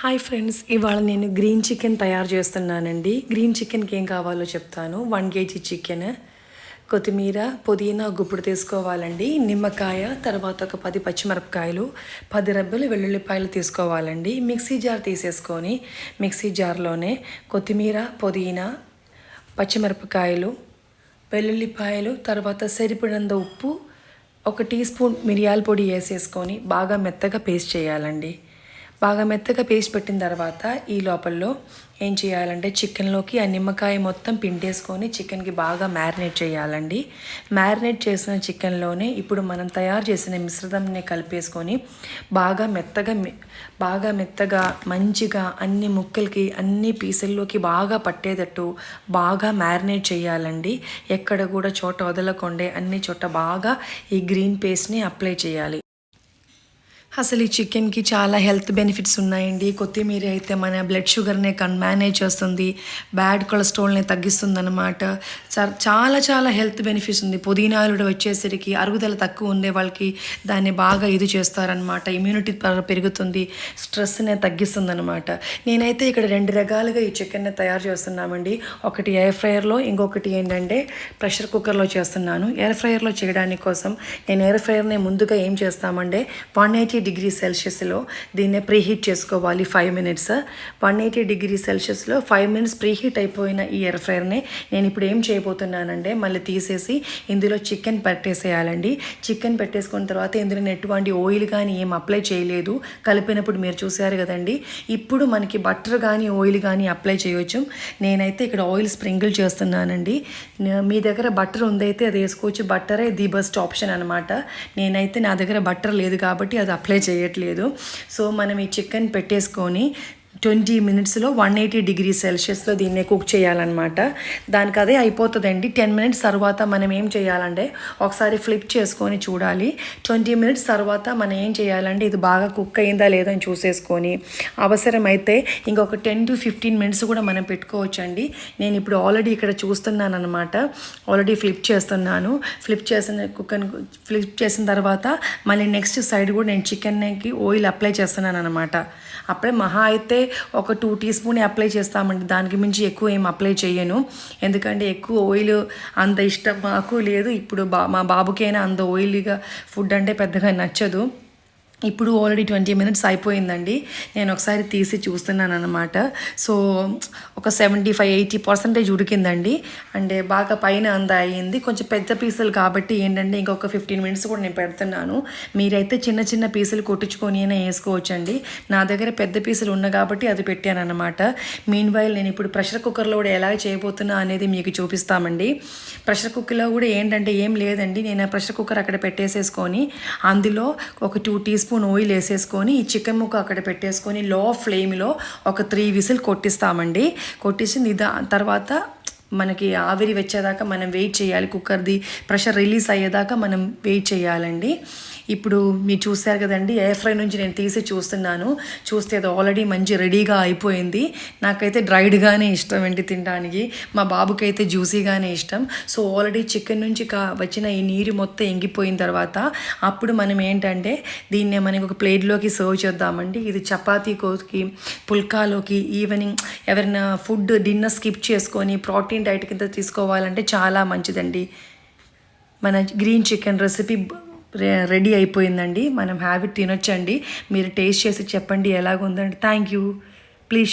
Hi friends, ఇవాళ నేను green chicken తయారు చేస్తున్నానండి. గ్రీన్ చికెన్కి ఏం కావాలో చెప్తాను. 1 కేజీ చికెన్, కొత్తిమీర, పుదీనా గుప్పుడు తీసుకోవాలండి. నిమ్మకాయ, తర్వాత ఒక 10 పచ్చిమిరపకాయలు, 10 రెబ్బలు వెల్లుల్లిపాయలు తీసుకోవాలండి. మిక్సీ జార్ తీసేసుకొని మిక్సీ జార్లోనే కొత్తిమీర, పుదీనా, పచ్చిమిరపకాయలు, వెల్లుల్లిపాయలు, తర్వాత సరిపడినంత ఉప్పు, 1 టీ స్పూన్ మిరియాల పొడి వేసేసుకొని బాగా మెత్తగా పేస్ట్ చేయాలండి. బాగా మెత్తగా పేస్ట్ పెట్టిన తర్వాత ఈ లోపల్లో ఏం చేయాలంటే చికెన్లోకి ఆ నిమ్మకాయ మొత్తం పిండేసుకొని చికెన్కి బాగా మ్యారినేట్ చేయాలండి. మ్యారినేట్ చేసిన చికెన్లోనే ఇప్పుడు మనం తయారు చేసిన మిశ్రమంని కలిపేసుకొని బాగా మెత్తగా మంచిగా అన్ని ముక్కలకి అన్ని పీసుల్లోకి బాగా పట్టేటట్టు బాగా మ్యారినేట్ చేయాలండి. ఎక్కడ కూడా చోట వదలకుండా అన్ని చోట బాగా ఈ గ్రీన్ పేస్ట్ని అప్లై చేయాలి. అసలు ఈ చికెన్కి చాలా హెల్త్ బెనిఫిట్స్ ఉన్నాయండి. కొత్తిమీర అయితే మన బ్లడ్ షుగర్ని మేనేజ్ చేస్తుంది, బ్యాడ్ కొలెస్ట్రాల్ని తగ్గిస్తుంది అనమాట. చాలా హెల్త్ బెనిఫిట్స్ ఉంది. పుదీనాలు వచ్చేసరికి అరుగుదల తక్కువ ఉండే వాళ్ళకి దాన్ని బాగా ఇది చేస్తారనమాట. ఇమ్యూనిటీ పెరుగుతుంది, స్ట్రెస్ని తగ్గిస్తుంది అనమాట. నేనైతే ఇక్కడ 2 రకాలుగా ఈ చికెన్ని తయారు చేస్తున్నామండి. ఒకటి ఎయిర్ ఫ్రైయర్లో, ఇంకొకటి ఏంటంటే ప్రెషర్ కుక్కర్లో చేస్తున్నాను. ఎయిర్ ఫ్రైయర్లో చేయడానికి కోసం నేను ఎయిర్ ఫ్రైయర్ని ముందుగా ఏం చేస్తామంటే 180 డిగ్రీ సెల్సియస్లో దీన్ని ప్రీహీట్ చేసుకోవాలి 5 మినిట్స్. 180 డిగ్రీ సెల్సియస్లో 5 మినిట్స్ ప్రీహీట్ అయిపోయిన ఈ ఎయిర్ ఫ్రైయర్ని నేను ఇప్పుడు ఏం చేయబోతున్నానంటే మళ్ళీ తీసేసి ఇందులో చికెన్ పెట్టేసేయాలండి. చికెన్ పెట్టేసుకున్న తర్వాత ఇందులో ఎటువంటి ఆయిల్ కానీ ఏం అప్లై చేయలేదు. కలిపినప్పుడు మీరు చూసారు కదండి. ఇప్పుడు మనకి బటర్ కానీ ఆయిల్ కానీ అప్లై చేయవచ్చు. నేనైతే ఇక్కడ ఆయిల్ స్ప్రింకిల్ చేస్తున్నానండి. మీ దగ్గర బటర్ ఉందైతే అది వేసుకోవచ్చు. బట్టరే ది బెస్ట్ ఆప్షన్ అనమాట. నేనైతే నా దగ్గర బటర్ లేదు కాబట్టి అది అప్లై చేయట్లేదు. సో మనం ఈ చికెన్ పెట్టేసుకొని 20 మినిట్స్లో 180 డిగ్రీ సెల్సియస్లో దీన్ని కుక్ చేయాలన్నమాట. దానికి అదే అయిపోతుందండి. 10 మినిట్స్ తర్వాత మనం ఏం చేయాలంటే ఒకసారి ఫ్లిప్ చేసుకొని చూడాలి. 20 మినిట్స్ తర్వాత మనం ఏం చేయాలంటే ఇది బాగా కుక్ అయిందా లేదని చూసేసుకొని అవసరమైతే ఇంకొక 10 to 15 మినిట్స్ కూడా మనం పెట్టుకోవచ్చండి. నేను ఇప్పుడు ఆల్రెడీ ఇక్కడ చూస్తున్నాను అనమాట. ఆల్రెడీ ఫ్లిప్ చేస్తున్నాను. ఫ్లిప్ చేసిన తర్వాత మళ్ళీ నెక్స్ట్ సైడ్ కూడా నేను చికెన్కి ఆయిల్ అప్లై చేస్తున్నాను అనమాట. అప్పుడే మహా అయితే ఒక 2 టీ స్పూన్ అప్లై చేస్తామండి. దానికి మించి ఎక్కువ ఏం అప్లై చేయను. ఎందుకంటే ఎక్కువ ఆయిల్ అంత ఇష్టం మాకు లేదు. ఇప్పుడు మా బాబుకైనా అంత ఆయిలీగా ఫుడ్ అంటే పెద్దగా నచ్చదు. ఇప్పుడు ఆల్రెడీ 20 మినిట్స్ అయిపోయిందండి. నేను ఒకసారి తీసి చూస్తున్నాను అనమాట. సో ఒక 75-80% ఉడికిందండి. అంటే బాగా పైన అంత అయ్యింది. కొంచెం పెద్ద పీసులు కాబట్టి ఏంటంటే ఇంకొక 15 మినిట్స్ కూడా నేను పెడుతున్నాను. మీరైతే చిన్న పీసులు కొట్టించుకొని అయినా వేసుకోవచ్చండి. నా దగ్గర పెద్ద పీసులు ఉన్నాయి కాబట్టి అది పెట్టాను అనమాట. మీన్వైల్ నేను ఇప్పుడు ప్రెషర్ కుక్కర్లో కూడా ఎలా చేయబోతున్నా అనేది మీకు చూపిస్తామండి. ప్రెషర్ కుక్కర్లో కూడా ఏంటంటే ఏం లేదండి. నేను ప్రెషర్ కుక్కర్ అక్కడ పెట్టేసేసుకొని అందులో ఒక 2 టీ స్పూన్ ఆయిల్ వేసేసుకొని ఈ చికెన్ ముక్క అక్కడ పెట్టేసుకొని లో ఫ్లేమ్లో ఒక 3 విజిల్ కొట్టిస్తామండి. కొట్టించి తర్వాత మనకి ఆవిరి వచ్చేదాకా మనం వెయిట్ చేయాలి. కుక్కర్ది ప్రెషర్ రిలీజ్ అయ్యేదాకా మనం వెయిట్ చేయాలండి. ఇప్పుడు మీరు చూసారు కదండి, ఎయిర్ ఫ్రై నుంచి నేను తీసి చూస్తే అది ఆల్రెడీ మంచి రెడీగా అయిపోయింది. నాకైతే డ్రైడ్గానే ఇష్టం అండి తినడానికి. మా బాబుకి అయితే జ్యూసీగానే ఇష్టం. సో ఆల్రెడీ చికెన్ నుంచి వచ్చిన ఈ నీరు మొత్తం ఎంగిపోయిన తర్వాత అప్పుడు మనం ఏంటంటే దీన్ని మనకి ఒక ప్లేట్లోకి సర్వ్ చేద్దామండి. ఇది చపాతీకి, పుల్కాలోకి, ఈవినింగ్ ఎవరైనా ఫుడ్ డిన్నర్ స్కిప్ చేసుకొని ప్రోటీన్ డైట్ కింద తీసుకోవాలంటే చాలా మంచిదండి. మన గ్రీన్ చికెన్ రెసిపీ రెడీ అయిపోయిందండి. మనం హ్యాబిట్ తినొచ్చండి. మీరు టేస్ట్ చేసి చెప్పండి ఎలాగుందండి. Thank you.